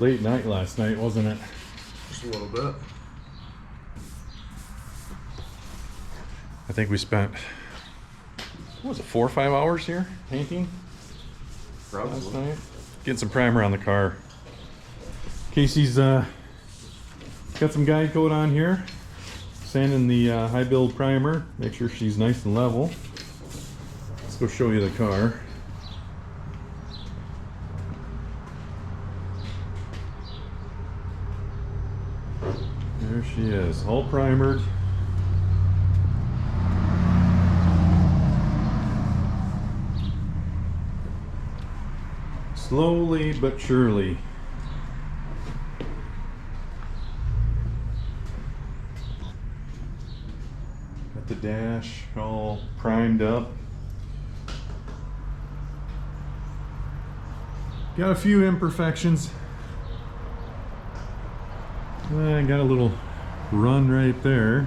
late night last night, wasn't it? Just a little bit. I think we spent, what was it, 4 or 5 hours here painting last night? Getting some primer on the car. Casey's got some guide coat on here. Sanding the high build primer. Make sure she's nice and level. Let's go show you the car. There she is, all primered. Slowly but surely. Got the dash all primed up. Got a few imperfections. I got a little run right there.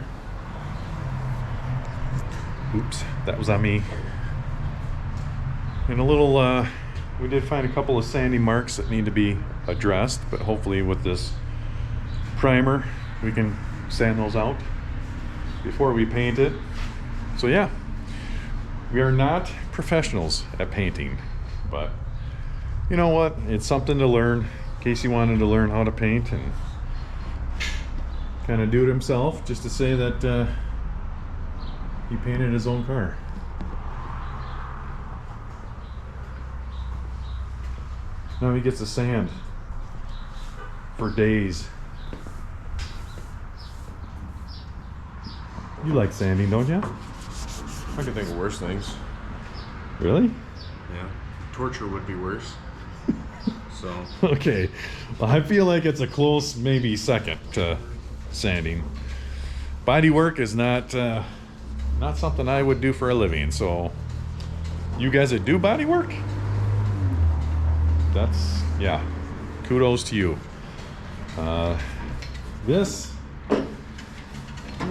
Oops, that was on me. And a little, we did find a couple of sandy marks that need to be addressed, but hopefully with this primer we can sand those out before we paint it. So yeah, we are not professionals at painting, but you know what? It's something to learn. Casey wanted to learn how to paint and kind of do it himself, just to say that he painted his own car. Now he gets to sand for days. You like sanding, don't you? I can think of worse things. Really? Yeah. Torture would be worse. So. Okay. Well, I feel like it's a close maybe second to sanding. Body work is not something I would do for a living. So you guys that do body work, that's, yeah, kudos to you. This,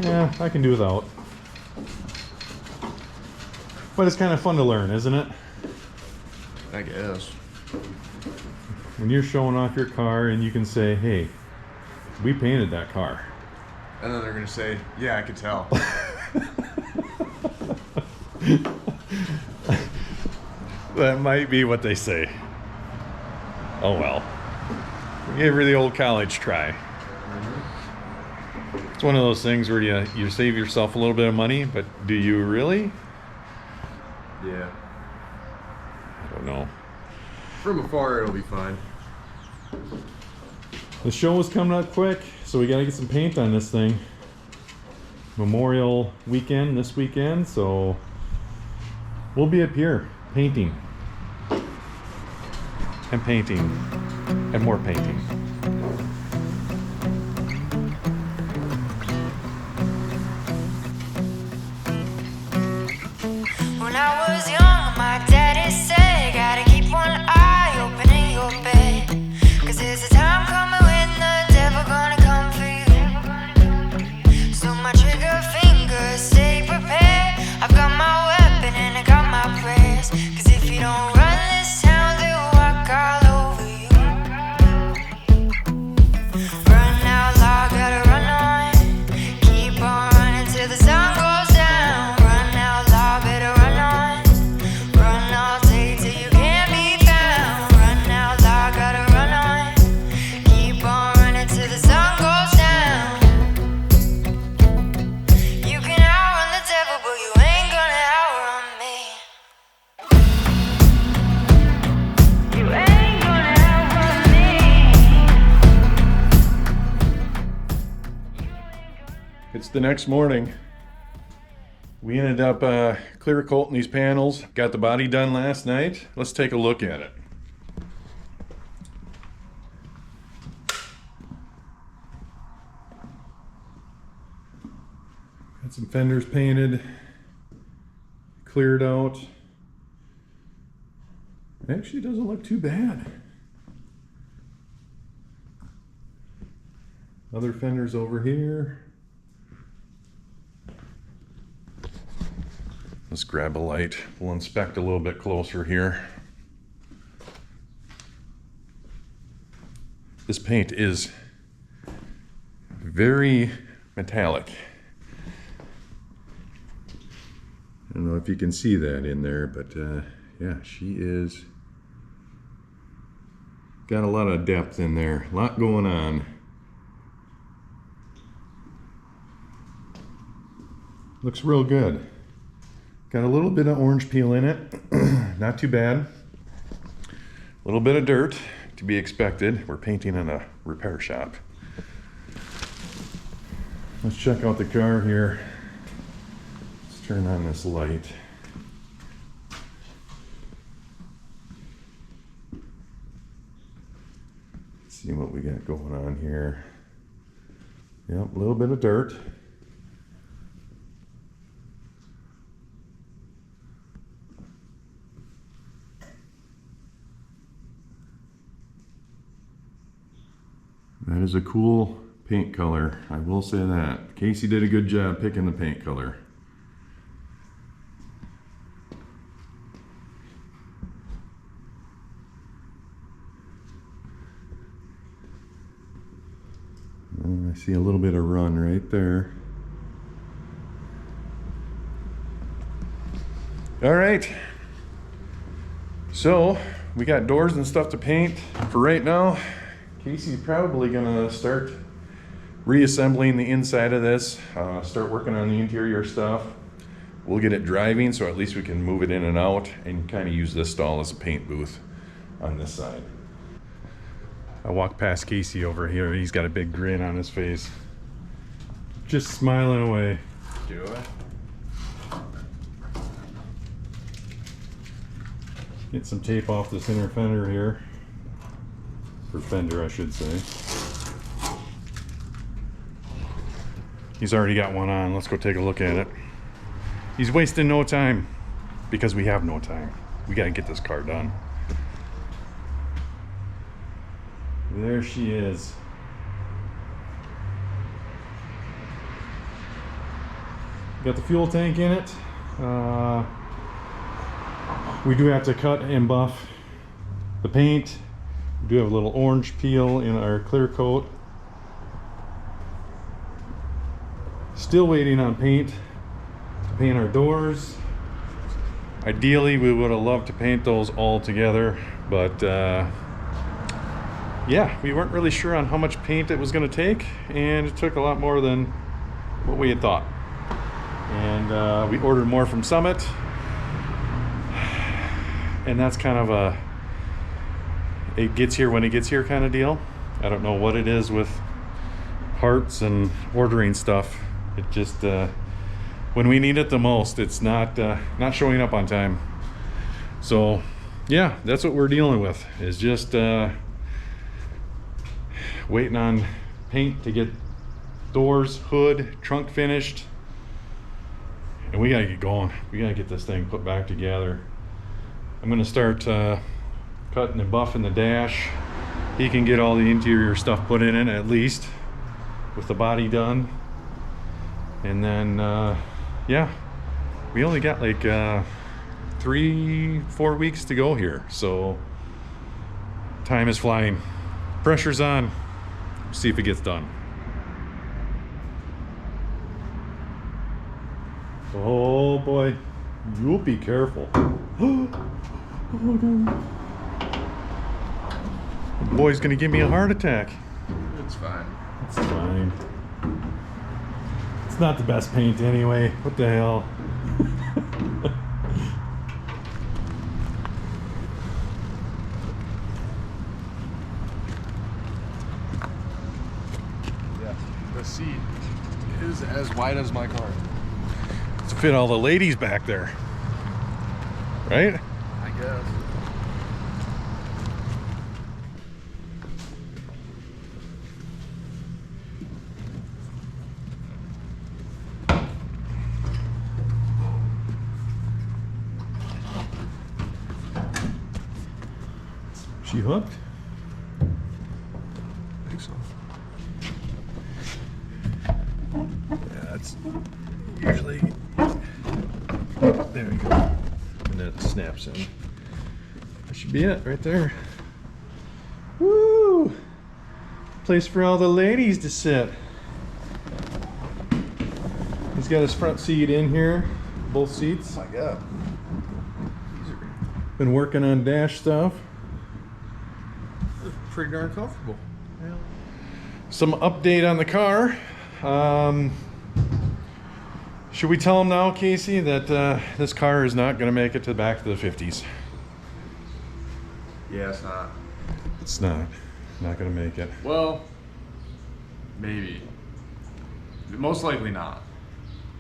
yeah, I can do without. But it's kind of fun to learn, isn't it? I guess. When you're showing off your car and you can say, hey, we painted that car. And then they're going to say, yeah, I could tell. That might be what they say. Oh well. We gave her the old college try. Mm-hmm. It's one of those things where you save yourself a little bit of money, but do you really? Yeah. I don't know. From afar, it'll be fine. The show is coming up quick, so we gotta get some paint on this thing. Memorial weekend, this weekend, so we'll be up here painting. And painting. And more painting. When I was young, my daddy said, gotta keep one eye open in your bed, 'cause there's a time coming when the devil gonna come for you. So my trigger finger, stay prepared. I've got my weapon and I got my prayers, 'cause if you don't run this town, they'll walk all over you. Run out loud, gotta run on. Keep on running till the sun goes down. Run out loud, better run on. Run all day till you can't be found. Run out loud, gotta run on. Keep on running till the sun goes down. You can outrun the devil, but you ain't gonna outrun me. You ain't gonna outrun me. It's the next morning. We ended up clear coating these panels. Got the body done last night. Let's take a look at it. Got some fenders painted, cleared out. Actually, it doesn't look too bad. Other fenders over here. Let's grab a light. We'll inspect a little bit closer here. This paint is very metallic. I don't know if you can see that in there, but yeah, she is got a lot of depth in there, a lot going on. Looks real good. Got a little bit of orange peel in it, not too bad. A little bit of dirt, to be expected. We're painting in a repair shop. Let's check out the car here. Let's turn on this light. See what we got going on here. Yep, a little bit of dirt. That is a cool paint color, I will say that. Casey did a good job picking the paint color. I see a little bit of run right there. All right, so we got doors and stuff to paint for right now. Casey's probably gonna start reassembling the inside of this, start working on the interior stuff. We'll get it driving, so at least we can move it in and out and kind of use this stall as a paint booth on this side. I walk past Casey over here. He's got a big grin on his face, just smiling away. Do it. Get some tape off the center fender here. Or fender, I should say. He's already got one on. Let's go take a look at it. He's wasting no time because we have no time. We gotta get this car done. There she is. Got the fuel tank in it. We do have to cut and buff the paint. We do have a little orange peel in our clear coat. Still waiting on paint to paint our doors. Ideally, we would have loved to paint those all together, but yeah, we weren't really sure on how much paint it was going to take, and it took a lot more than what we had thought. And we ordered more from Summit, and that's kind of a it gets here when it gets here kind of deal. I don't know what it is with parts and ordering stuff. It just when we need it the most, it's not showing up on time. So yeah, that's what we're dealing with, is just waiting on paint to get doors, hood, trunk finished, and we gotta get going. We gotta get this thing put back together. I'm gonna start cutting and buffing the dash. He can get all the interior stuff put in it, at least with the body done. And then yeah, we only got like 3-4 weeks to go here, so time is flying. Pressure's on. See if it gets done. Oh boy, you'll be careful. Oh no. The boy's gonna give me a heart attack. It's fine. It's fine. It's not the best paint anyway. What the hell? Yeah, the seat is as wide as my car. To fit all the ladies back there, right? I guess. She hooked? I think so. Yeah, that's usually, there we go. And then it snaps in. That should be it right there. Woo! Place for all the ladies to sit. He's got his front seat in here, both seats. Oh my God. Been working on dash stuff. Pretty darn comfortable. Some update on the car. Should we tell him now, Casey, that this car is not going to make it to the back to the 50s? Yeah, it's not. It's not. Not going to make it. Well, maybe. Most likely not.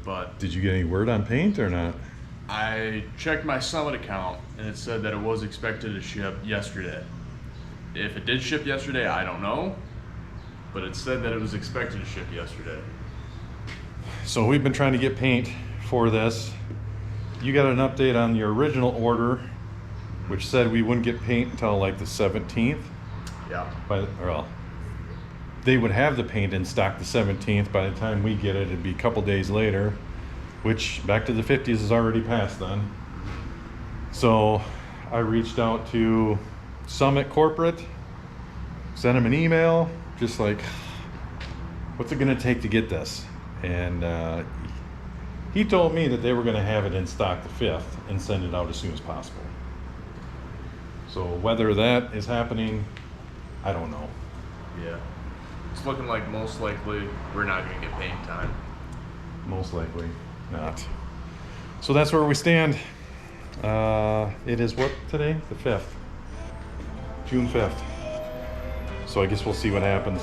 But Did you get any word on paint or not? I checked my Summit account and it said that it was expected to ship yesterday. If it did ship yesterday, I don't know. But it said that it was expected to ship yesterday. So we've been trying to get paint for this. You got an update on the original order, which said we wouldn't get paint until like the 17th. Yeah. Well, they would have the paint in stock the 17th. By the time we get it, it'd be a couple days later, which back to the 50s is already past then. So I reached out to Summit Corporate, sent them an email, just like, what's it gonna take to get this? And he told me that they were gonna have it in stock the 5th and send it out as soon as possible. So whether that is happening, I don't know. Yeah. It's looking like most likely we're not going to get paint time. Most likely not. So that's where we stand. It is what today? The 5th. June 5th. So I guess we'll see what happens.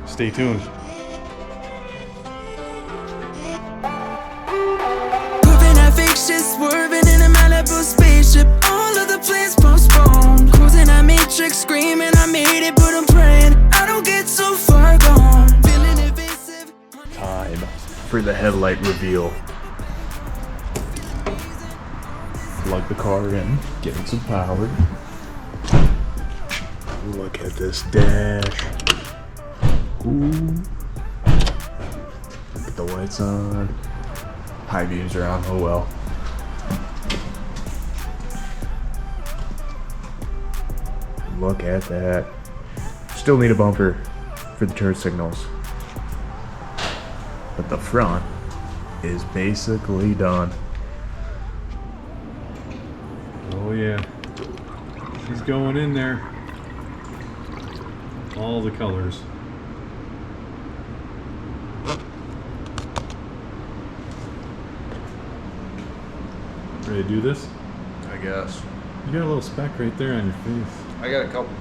Stay tuned. Moving that fake shit, swerving in a Malibu spaceship. All of the plans postponed. Cruising that matrix, screaming I made it, but I'm praying I don't get so far gone. Feeling evasive. Time for the headlight reveal. Plug the car in, getting some power. Look at this dash. Ooh. Get the lights on. High beams are on, oh well. Look at that. Still need a bumper for the turn signals. But the front is basically done. Oh yeah. She's going in there. All the colors. Ready to do this? I guess. You got a little speck right there on your face. I got a couple.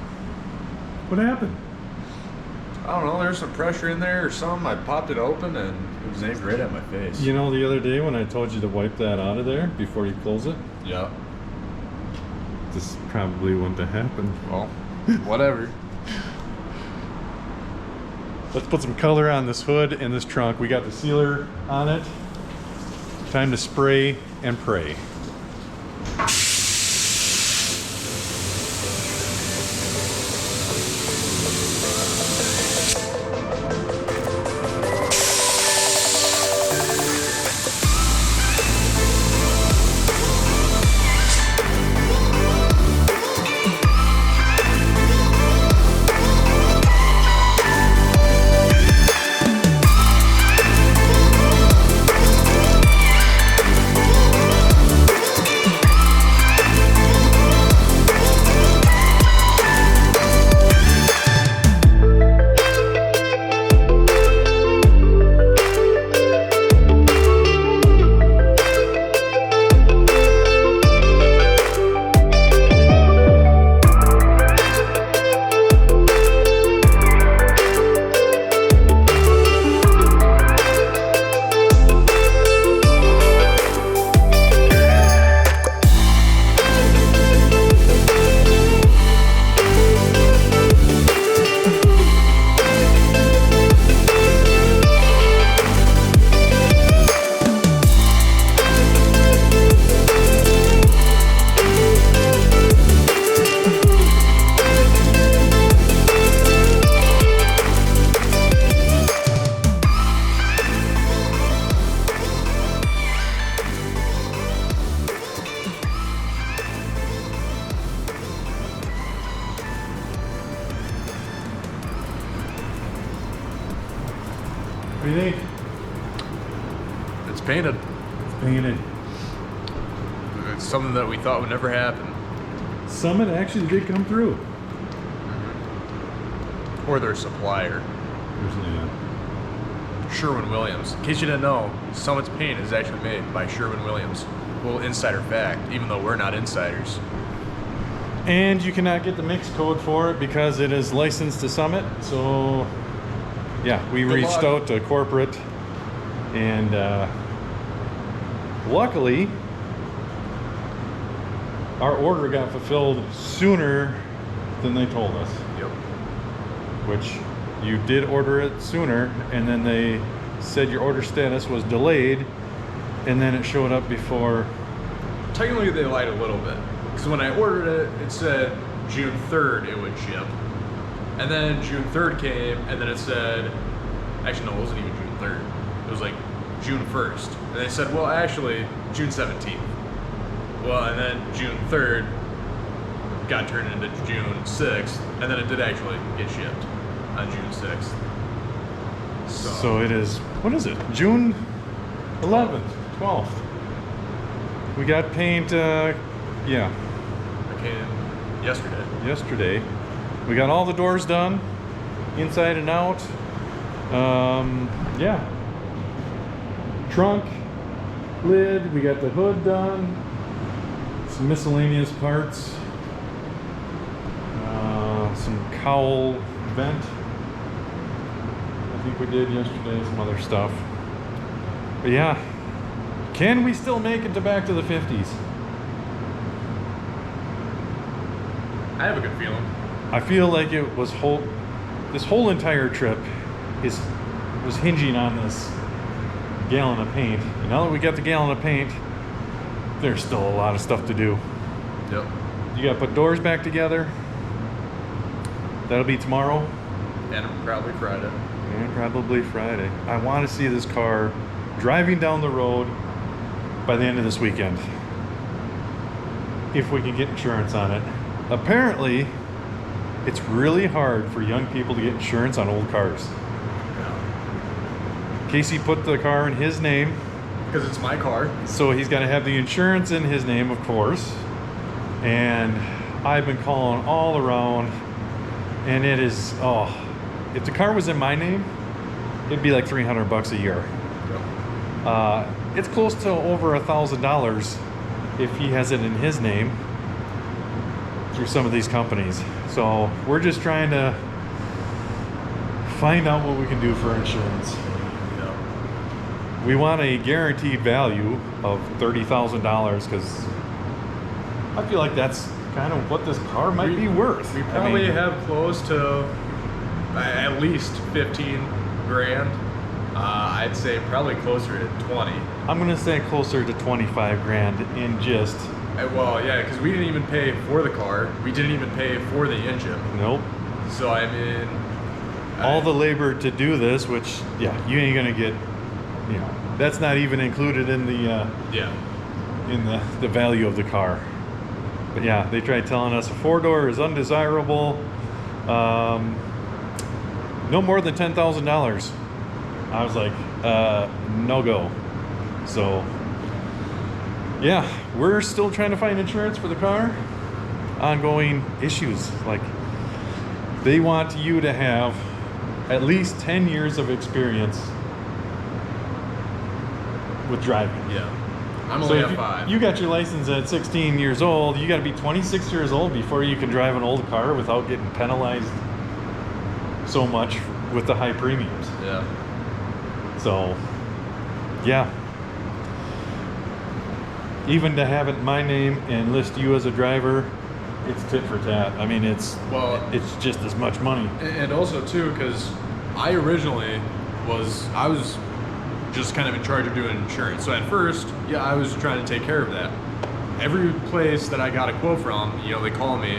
What happened? I don't know, there's some pressure in there or something. I popped it open and it was aimed right at my face. You know the other day when I told you to wipe that out of there before you close it? Yeah. This probably wouldn't have happened. Well, whatever. Let's put some color on this hood and this trunk. We got the sealer on it. Time to spray and pray. What do you think? It's painted. It's painted. It's something that we thought would never happen. Summit actually did come through. Or their supplier, Yeah. Sherwin-Williams. In case you didn't know, Summit's paint is actually made by Sherwin-Williams. Well, insider fact, even though we're not insiders. And you cannot get the mix code for it because it is licensed to Summit. So, yeah, we Good reached luck. out to corporate, and luckily, our order got fulfilled sooner than they told us. Yep. Which you did order it sooner, and then they said your order status was delayed, and then it showed up before. Technically, they lied a little bit. Because when I ordered it, it said June 3rd it would ship. And then June 3rd came, and then it said, actually, no, it wasn't even June 3rd. It was like June 1st. And they said, well, actually, June 17th. Well, and then June 3rd got turned into June 6th, and then it did actually get shipped on June 6th. So it is, what is it? June 11th, 12th. We got paint, yeah, It came yesterday. yesterday. We got all the doors done, inside and out. Yeah. Trunk, lid, we got the hood done. Some miscellaneous parts. Some cowl vent. I think we did yesterday, some other stuff. But yeah, can we still make it to back to the 50s? I have a good feeling. I feel like it was this whole entire trip was hinging on this gallon of paint. And now that we got the gallon of paint, there's still a lot of stuff to do. Yep. You gotta put doors back together. That'll be tomorrow. And probably Friday. And probably Friday. I want to see this car driving down the road by the end of this weekend. If we can get insurance on it. Apparently, it's really hard for young people to get insurance on old cars. Casey put the car in his name, Because it's my car. so he's got to have the insurance in his name, of course. And I've been calling all around, and it is, if the car was in my name, it'd be like $300 a year. It's close to over $1,000 if he has it in his name through some of these companies. So we're just trying to find out what we can do for insurance. We want a guaranteed value of $30,000 because I feel like that's kind of what this car might be worth. We probably have close to at least 15 grand. I'd say probably closer to 20. I'm gonna say closer to 25 grand in just. Well, yeah, because we didn't even pay for the car. We didn't even pay for the engine. Nope. So I mean, All the labor to do this, which yeah, you ain't gonna get. You know, that's not even included in the the value of the car. But yeah, they tried telling us a 4-door is undesirable. No more than $10,000. I was like, no go. So yeah, we're still trying to find insurance for the car. Ongoing issues, like they want you to have at least 10 years of experience with driving. yeah. I'm So only if at you, 5. you got your license at 16 years old, you got to be 26 years old before you can drive an old car without getting penalized so much with the high premiums. Yeah. So, yeah. Even to have it in my name and list you as a driver, it's tit for tat. I mean, it's just as much money. And also too, because I originally was just kind of in charge of doing insurance. So at first, yeah, I was trying to take care of that. Every place that I got a quote from, they call me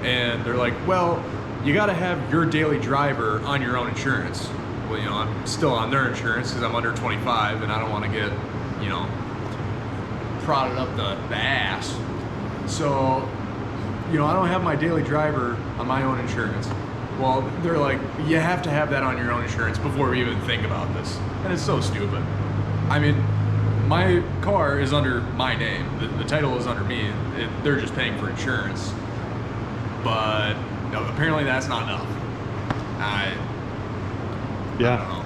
and they're like, well, you got to have your daily driver on your own insurance. Well, I'm still on their insurance because I'm under 25 and I don't want to get, prodded up the ass. So, I don't have my daily driver on my own insurance. Well, they're like, you have to have that on your own insurance before we even think about this. And it's so stupid. I mean, my car is under my name. The title is under me. They're just paying for insurance. But no, apparently that's not enough. I don't know.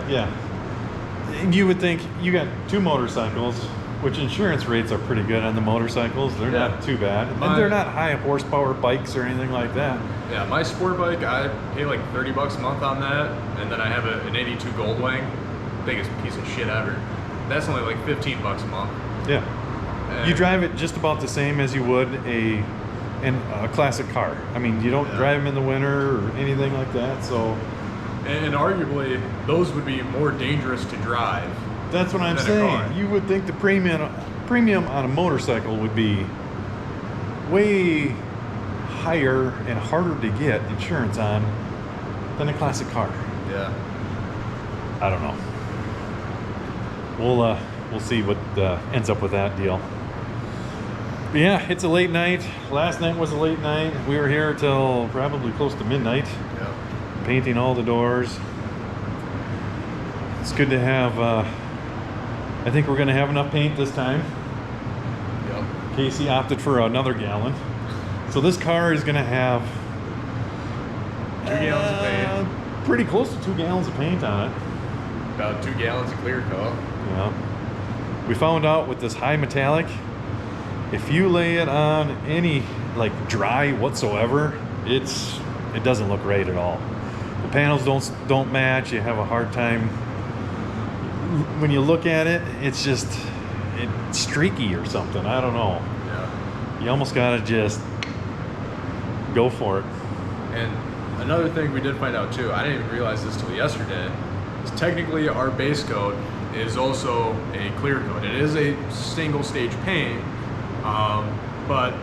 Yeah. You would think you got 2 motorcycles, which insurance rates are pretty good on the motorcycles. They're not too bad. And they're not high horsepower bikes or anything like that. Yeah, my sport bike, I pay like $30 a month on that. And then I have an 82 Goldwing, biggest piece of shit ever. That's only like $15 a month. Yeah. You drive it just about the same as you would a classic car. I mean, you don't drive them in the winter or anything like that, so... And arguably, those would be more dangerous to drive. That's what I'm saying. You would think the premium on a motorcycle would be way higher and harder to get insurance on than a classic car. Yeah. I don't know. We'll see what ends up with that deal. But yeah, it's a late night. Last night was a late night. We were here till probably close to midnight. Yeah. Painting all the doors. It's good to have, I think we're going to have enough paint this time. Yep. Casey opted for another gallon. So this car is going to have 2 gallons of paint. Pretty close to 2 gallons of paint on it. About 2 gallons of clear coat. Yeah. We found out with this high metallic, if you lay it on any like dry whatsoever, it doesn't look right at all. The panels don't match. You have a hard time when you look at it. It's streaky or something. I don't know. Yeah. You almost gotta just go for it. And another thing we did find out too, I didn't even realize this till yesterday, is technically our base coat is also a clear coat. It is a single stage paint, but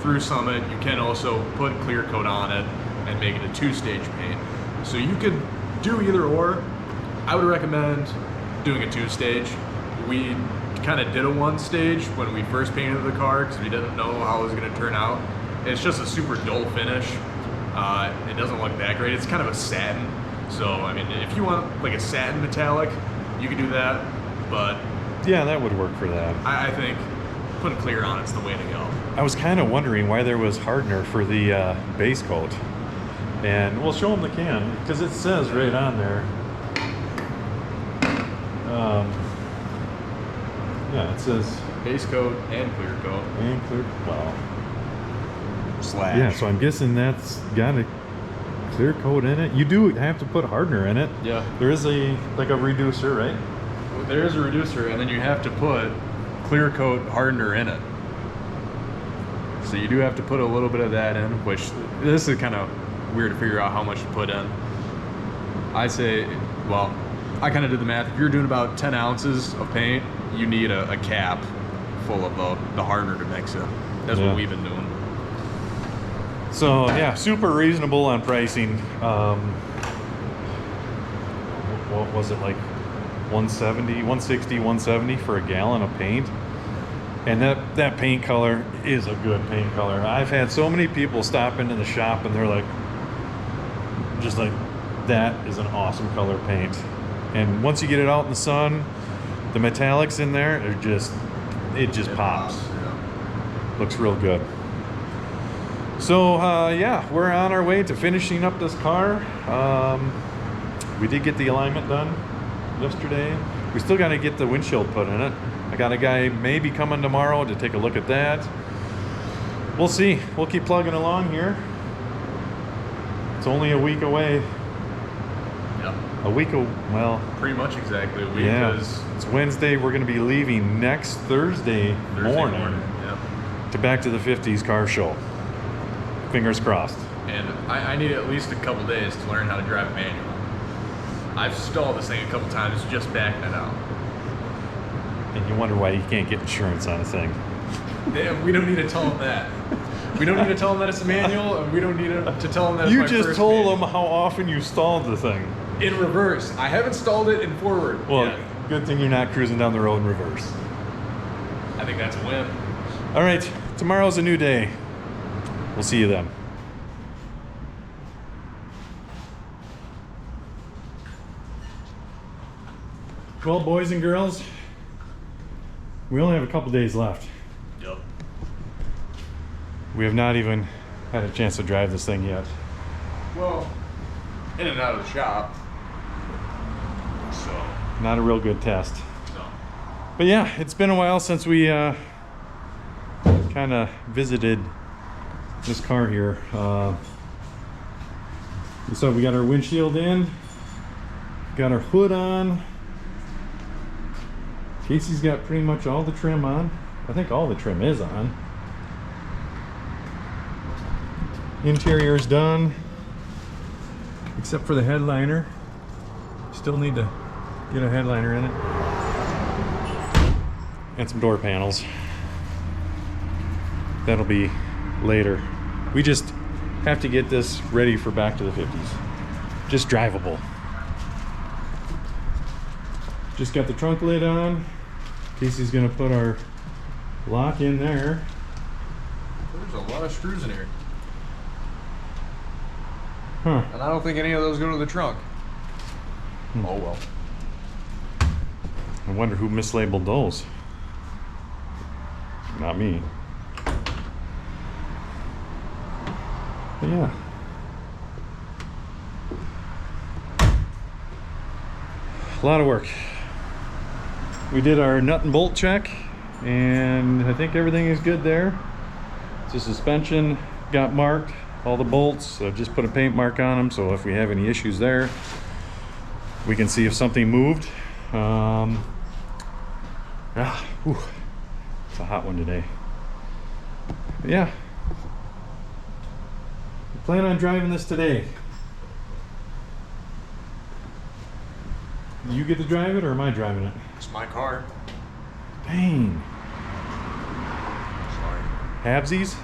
through Summit you can also put clear coat on it and make it a 2-stage paint. So you could do either or. I would recommend doing a 2-stage. We kind of did a 1-stage when we first painted the car because we didn't know how it was going to turn out. It's just a super dull finish. It doesn't look that great. It's kind of a satin. So, I mean, if you want like a satin metallic, you can do that. But yeah, that would work for that. I think putting clear on it's the way to go. I was kind of wondering why there was hardener for the base coat. And we'll show them the can because it says right on there. Yeah, it says Base coat and clear coat. and clear. Well, Slash. yeah. So I'm guessing that's got a clear coat in it. You do have to put hardener in it. Yeah. There is a reducer, right? There is a reducer, and then you have to put clear coat hardener in it. So you do have to put a little bit of that in, which this is kind of weird to figure out how much to put in. I say, well, I kind of did the math. If you're doing about 10 ounces of paint, you need a cap full of the hardener to mix in. That's what we've been doing. So yeah, super reasonable on pricing. What was it, like 170, 160, 170 for a gallon of paint? And that paint color is a good paint color. I've had so many people stop into the shop and they're like, just like, that is an awesome color paint. And once you get it out in the sun, the metallics in there are it just pops. Yeah. Looks real good. So yeah, we're on our way to finishing up this car. We did get the alignment done yesterday. We still got to get the windshield put in it. I got a guy maybe coming tomorrow to take a look at that. We'll see. We'll keep plugging along here. It's only a week away. Yeah. Well, Pretty much exactly a week. yeah. 'Cause It's Wednesday. We're going to be leaving next Thursday morning Yeah. to Back to the 50s car show. Fingers crossed. And I need at least a couple days to learn how to drive a manual. I've stalled this thing a couple times just backing it out. And you wonder why you can't get insurance on a thing. We don't need to tell them that. We don't need to tell them that it's a manual, and we don't need to tell them that it's You my just first told manual. them how often you stalled the thing. In reverse. I haven't stalled it in forward. Well, yet. good thing you're not cruising down the road in reverse. I think that's a win. All right, tomorrow's a new day. We'll see you then. Well, boys and girls, we only have a couple days left. Yep. We have not even had a chance to drive this thing yet. Well, in and out of the shop. So. Not a real good test. No. But yeah, it's been a while since we kind of visited this car here. So we got our windshield in, got our hood on. Casey's got pretty much all the trim on. I think all the trim is on. Interior's done, except for the headliner. Still need to get a headliner in it. And some door panels. That'll be later. We just have to get this ready for back to the 50s. Just drivable. Just got the trunk lid on. Casey's gonna put our lock in there. There's a lot of screws in here. Huh. And I don't think any of those go to the trunk. Oh well. I wonder who mislabeled those. Not me. But yeah. A lot of work. We did our nut and bolt check, and I think everything is good there. The suspension got marked, all the bolts. I just put a paint mark on them, so if we have any issues there, we can see if something moved. It's a hot one today. But yeah. I plan on driving this today. You get to drive it, or am I driving it? It's my car. Dang. Sorry. Habsies?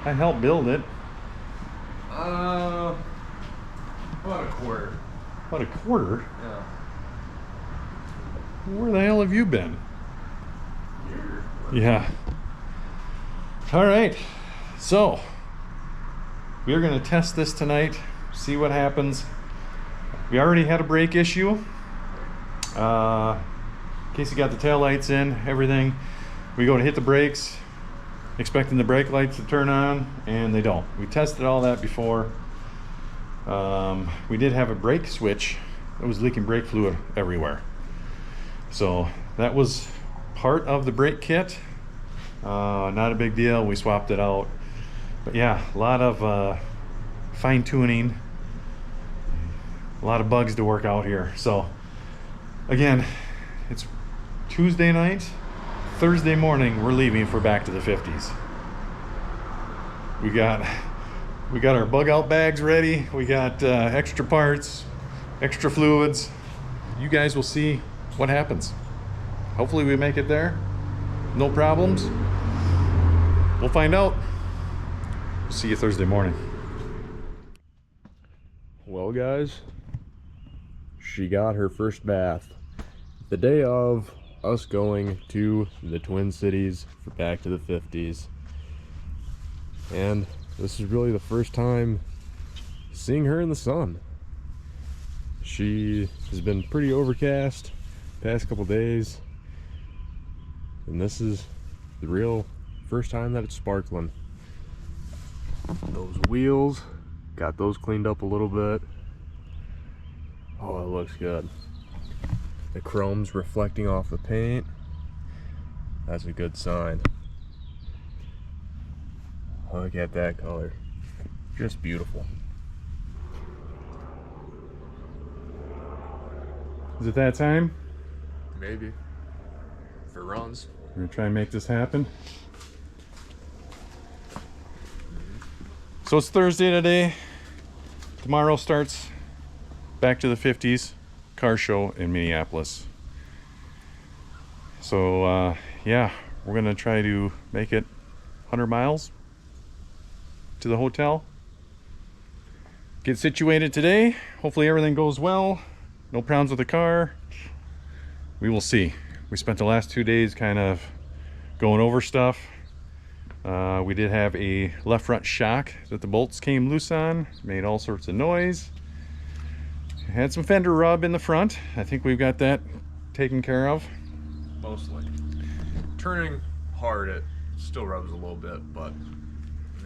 I helped build it. About a quarter. About a quarter? Yeah. Where the hell have you been? Here. Yeah. All right. So, we are going to test this tonight, see what happens. We already had a brake issue. Casey got the tail lights in, everything. We go to hit the brakes, expecting the brake lights to turn on, and they don't. We tested all that before. We did have a brake switch that was leaking brake fluid everywhere. So that was part of the brake kit. Not a big deal. We swapped it out. But yeah, a lot of fine tuning, a lot of bugs to work out here. So again, it's Tuesday night. Thursday morning, we're leaving for back to the 50s. We got our bug out bags ready. We got extra parts, extra fluids. You guys will see what happens. Hopefully we make it there. No problems. We'll find out. See you Thursday morning. Well, guys, she got her first bath the day of us going to the Twin Cities for back to the 50s. And this is really the first time seeing her in the sun. She has been pretty overcast past couple days, and this is the real first time that it's sparkling. Those wheels, got those cleaned up a little bit. Oh, it looks good. The chrome's reflecting off the paint. That's a good sign. Look at that color. Just beautiful. Is it that time? Maybe. If it runs. We're gonna try and make this happen. So it's Thursday today. Tomorrow starts back to the 50s car show in Minneapolis. So yeah, we're gonna try to make it 100 miles to the hotel. Get situated today. Hopefully everything goes well. No problems with the car. We will see. We spent the last 2 days kind of going over stuff. We did have a left front shock that the bolts came loose on. Made all sorts of noise. Had some fender rub in the front. I think we've got that taken care of? Mostly. Turning hard, it still rubs a little bit, but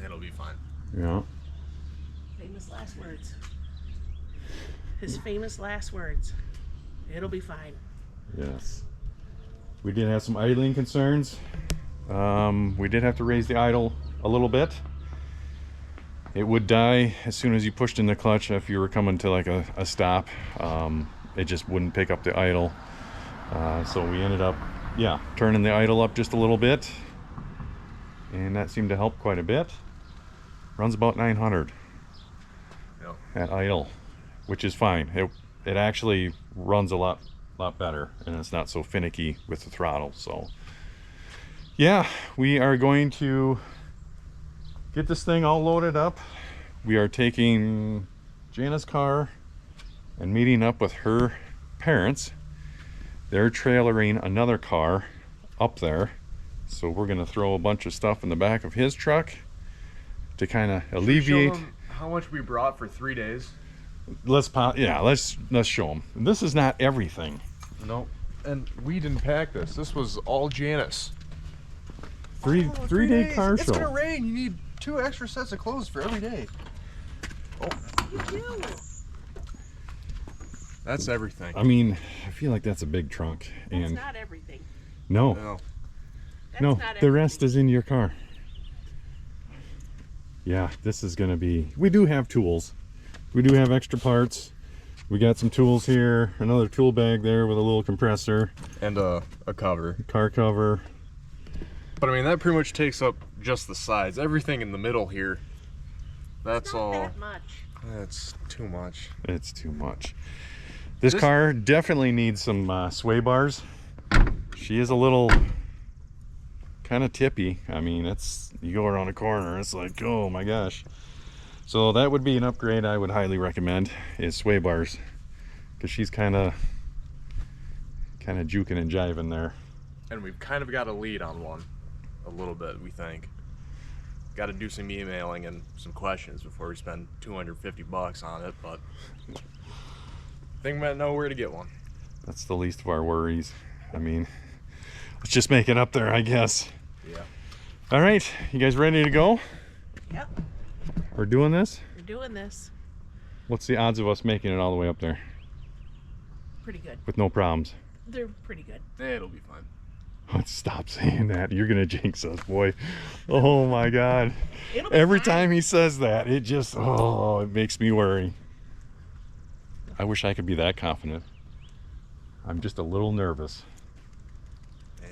it'll be fine. Yeah. Famous last words. His famous last words. It'll be fine. Yes. We did have some idling concerns. We did have to raise the idle a little bit. It would die as soon as you pushed in the clutch if you were coming to like a stop. It just wouldn't pick up the idle. So we ended up, turning the idle up just a little bit. And that seemed to help quite a bit. Runs about 900 at idle, which is fine. It actually runs a lot better, and it's not so finicky with the throttle. So yeah, we are going to get this thing all loaded up. We are taking Jana's car and meeting up with her parents. They're trailering another car up there, so we're gonna throw a bunch of stuff in the back of his truck to kind of alleviate. Show them how much we brought for 3 days. Let's show them. This is not everything. No, and we didn't pack this. This was all Janice. Three day car It's show. gonna rain. You need 2 extra sets of clothes for every day. You do. That's everything. I mean, I feel like that's a big trunk, That's and not everything. no, That's no, not the everything. rest is in your car. Yeah, this is gonna be. We do have tools. We do have extra parts. We got some tools here. Another tool bag there with a little compressor, And a cover. car cover. But I mean, that pretty much takes up just the sides. Everything in the middle here. That's Not all. that much. That's too much. It's too much. This This- car definitely needs some sway bars. She is a little kind of tippy. I mean, you go around a corner, it's like, oh my gosh. So that would be an upgrade I would highly recommend, is sway bars, because she's kind of juking and jiving there. And we've kind of got a lead on one. A little bit, we think. Got to do some emailing and some questions before we spend $250 on it, but I think we might know where to get one. That's the least of our worries. I mean, let's just make it up there, I guess. Yeah. All right, you guys ready to go? Yep. We're doing this? We're doing this. What's the odds of us making it all the way up there Pretty good. with no problems? They're pretty good. It'll be fine. Stop saying that. You're gonna jinx us, boy. Oh my God. It'll be Every fine. time he says that, it just, it makes me worry. I wish I could be that confident. I'm just a little nervous.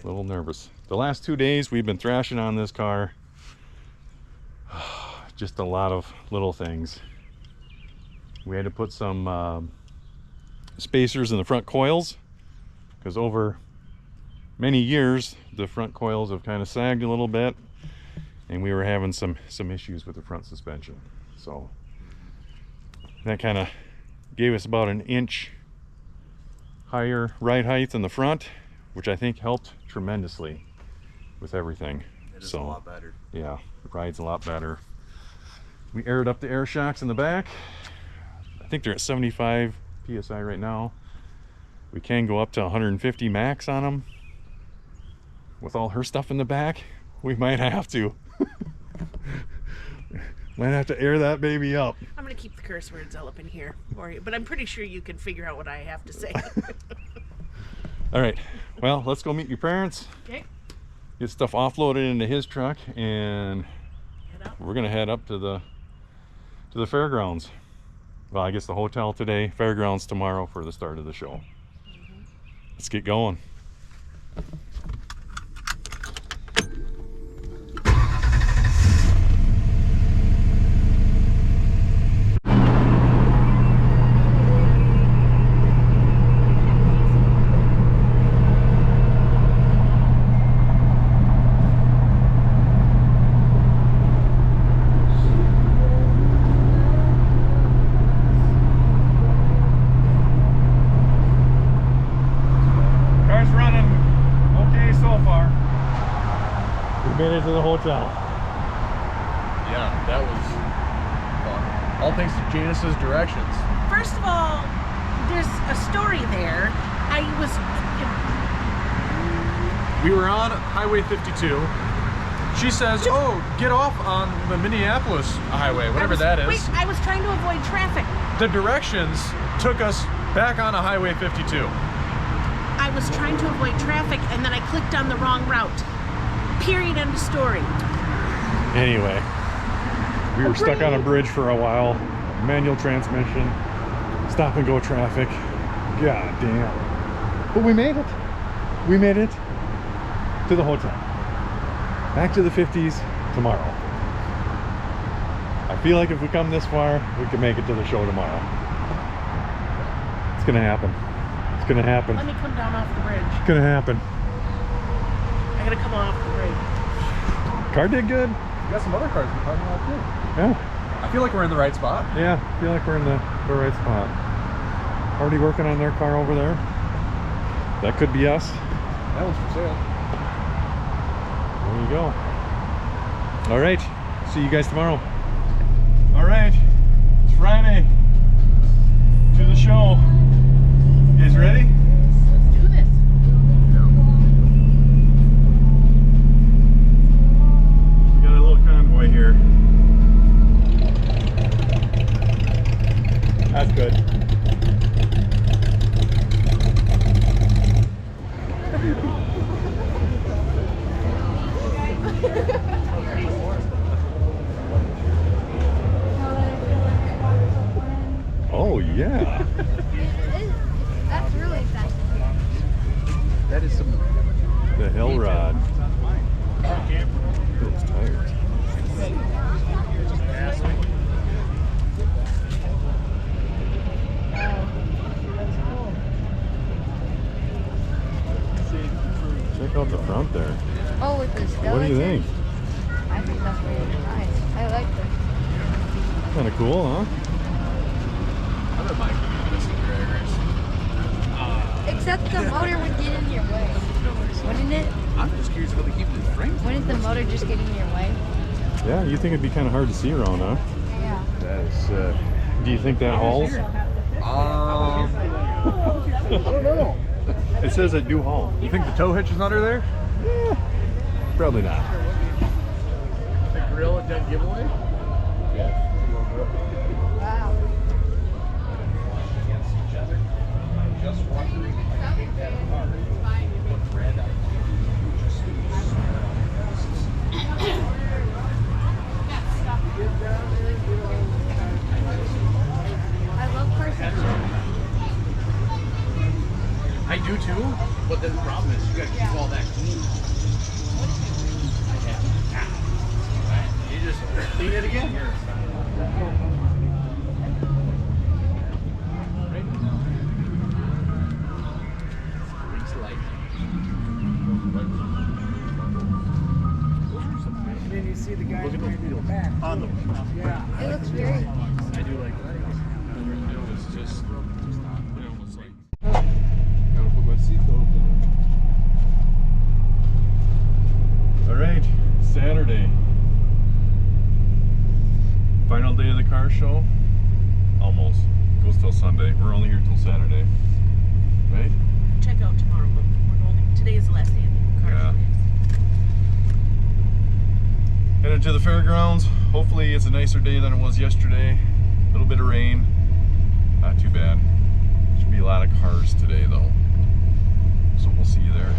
A little nervous. The last 2 days we've been thrashing on this car. Just a lot of little things. We had to put some spacers in the front coils, because over many years the front coils have kind of sagged a little bit, and we were having some issues with the front suspension. So that kind of gave us about an inch higher ride height in the front, which I think helped tremendously with everything. It is So a lot better. yeah, it rides a lot better. We aired up the air shocks in the back. I think they're at 75 psi right now. We can go up to 150 max on them. With all her stuff in the back, we might have to. Might have to air that baby up. I'm gonna keep the curse words all up in here for you, but I'm pretty sure you can figure out what I have to say. All right, well, let's go meet your parents, Okay. get stuff offloaded into his truck, and Head up. we're gonna head up to the fairgrounds. Well, I guess the hotel today, fairgrounds tomorrow for the start of the show. Let's get going. Car's running okay so far. We made it to the hotel. Yeah, that was fun. All thanks to Janice's directions. First of all, there's a story there. I was We were on Highway 52. She says, oh, get off on the Minneapolis highway, whatever that is. Wait, I was trying to avoid traffic. The directions took us back on a Highway 52. I was trying to avoid traffic and then I clicked on the wrong route. Period, end of story. Anyway, we were stuck on a bridge for a while. Manual transmission, stop and go traffic. God damn. But we made it. We made it to the hotel. Back to the 50s tomorrow. I feel like if we come this far, we can make it to the show tomorrow. It's gonna happen. It's gonna happen. Let me come down off the bridge. It's gonna happen. I gotta come off the bridge. Car did good. We got some other cars in the parking lot too. Yeah. I feel like we're in the right spot. Yeah, I feel like we're in the right spot. Already working on their car over there. That could be us. That one's for sale. There you go. All right. See you guys tomorrow. All right. It's Friday. To the show. You guys ready? Let's do this. We got a little convoy here. That's good. Oh yeah. That's really fast. That is some. The hell rod. Those tires. Check out the front there. Oh, with the skeleton. What do you think? I think that's really nice. I like this. Kind of cool, huh? I don't mind giving this a drag race. Except the motor would get in your way. Wouldn't it? I'm just curious how they keep the frame. Wouldn't the motor just get in your way? Yeah, you think it'd be kind of hard to see around, huh? Yeah. That is. Do you think that hauls? I don't know. It says it do haul. You think the tow hitch is under there? Probably not. The grill at that giveaway? Wow. I love perception. I do too, but then the problem is you gotta keep all that clean. You just clean it again. Then you see the guy in the back. On the It looks very I do like that. It was just almost like gotta put my seatbelt on. All right, Saturday. Final day of the car show. Almost. Goes till Sunday. We're only here till Saturday. Right? Check out tomorrow, but we're only, today is the last day of the car Yeah. show. Headed to the fairgrounds. Hopefully it's a nicer day than it was yesterday. A little bit of rain. Not too bad. Should be a lot of cars today though. So we'll see you there.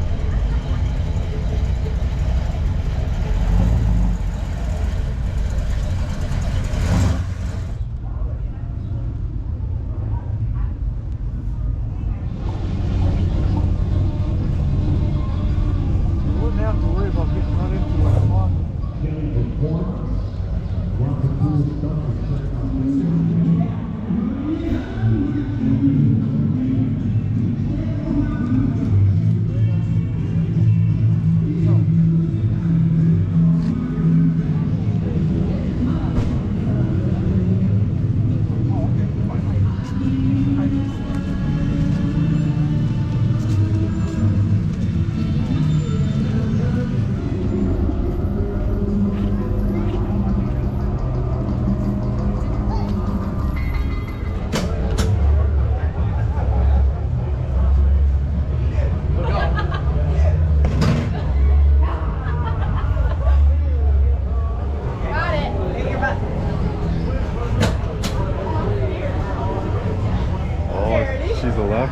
You wouldn't have to worry about getting run into when I'm walking.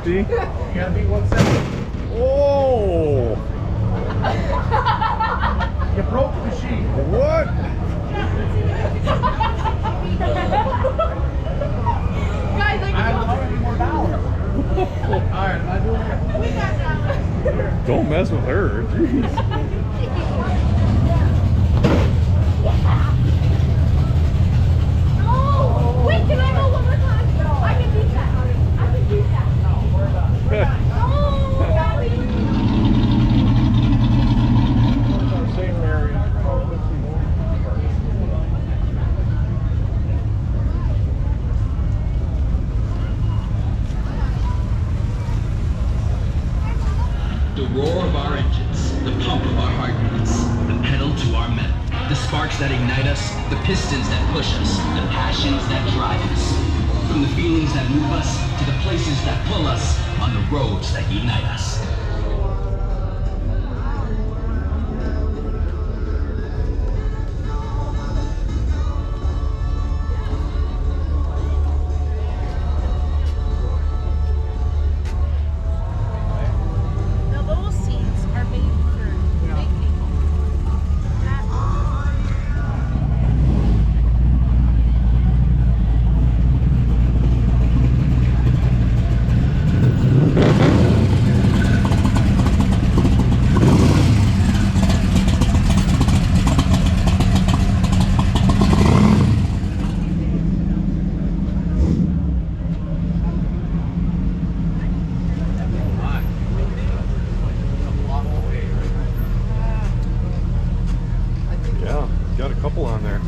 150. You gotta be 170. Oh! You broke the sheet. What? Guys, like, I have $100 more. Alright, am I doing it? we got that. Don't mess with her. Jeez. Oh, wait, can I go one more time? I can beat that. I can beat that. Oh, Safe area. The roar of our engines, the pump of our heartbeats, the pedal to our metal, the sparks that ignite us, the pistons that push us, the passions that drive us. From the feelings that move us to the places that pull us on the roads that unite us. Now those seats are made for big people. That, Yeah, got a couple on there.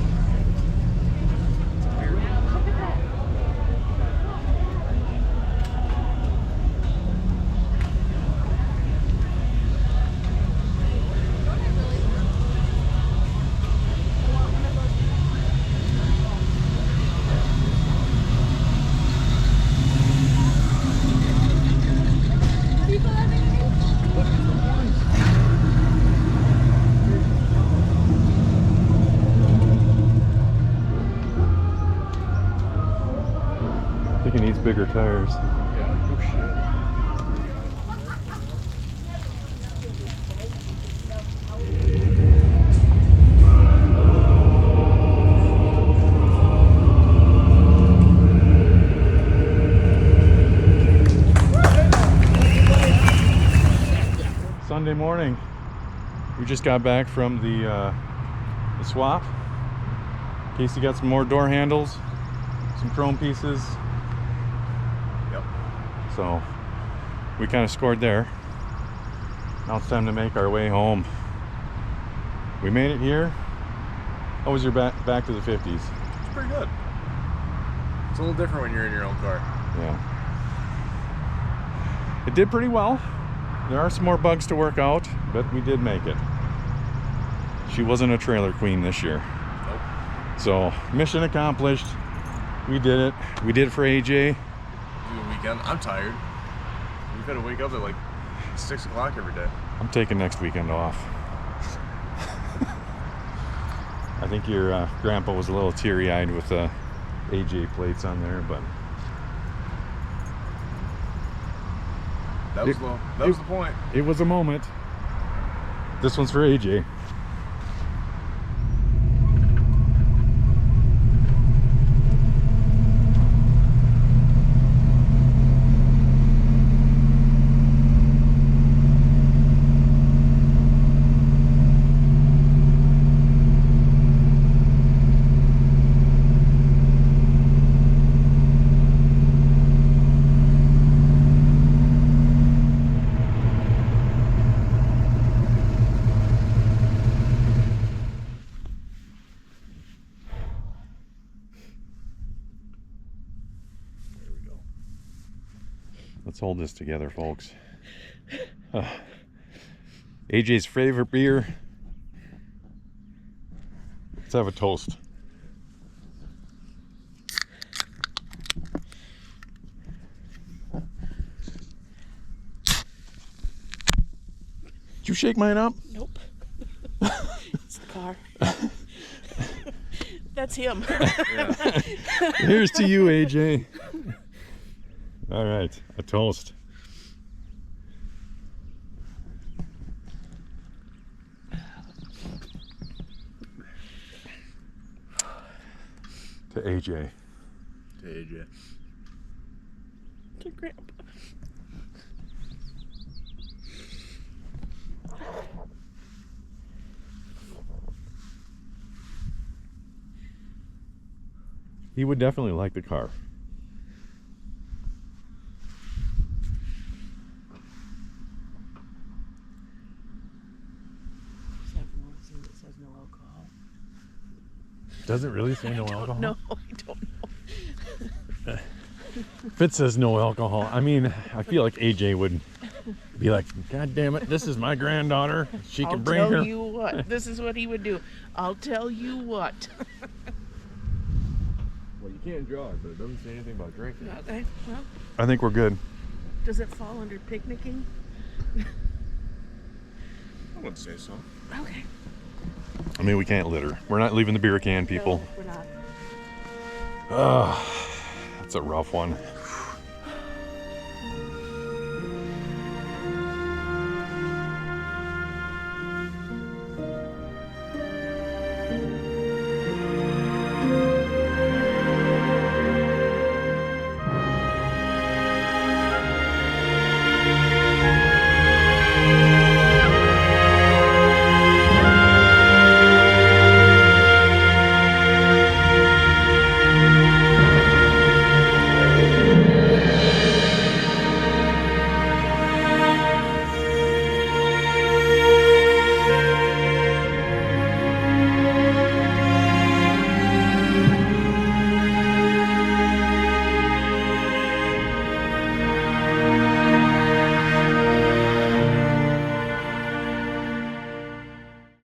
I think it needs bigger tires. Yeah, no shit. Sunday morning. We just got back from the swap. Casey got some more door handles, some chrome pieces. Yep. So we kind of scored there. Now it's time to make our way home. We made it here. How was your back to the 50s? It's pretty good. It's a little different when you're in your own car. Yeah. It did pretty well. There are some more bugs to work out, but we did make it. She wasn't a trailer queen this year. Nope. So, mission accomplished. We did it. We did it for AJ. Do the weekend. I'm tired. We've got to wake up at like 6 o'clock every day. I'm taking next weekend off. I think your grandpa was a little teary-eyed with the AJ plates on there, but That was the point. it was a moment. This one's for AJ. Let's hold this together, folks. AJ's favorite beer. Let's have a toast. Did you shake mine up? nope. It's the car. That's him. Here's to you, AJ. All right, a toast. To AJ. To AJ. To Grandpa. He would definitely like the car. It says no alcohol. Does it really say no alcohol? No, I don't know. If it says no alcohol, I mean, I feel like AJ would be like, God damn it, this is my granddaughter. She I'll can bring her. tell you what. This is what he would do. I'll tell you what. Well, you can't drive, but it doesn't say anything about drinking. Okay, well, I think we're good. does it fall under picnicking? I wouldn't say so. Okay. I mean, we can't litter. We're not leaving the beer can, people. No, we're not. Ugh, that's a rough one.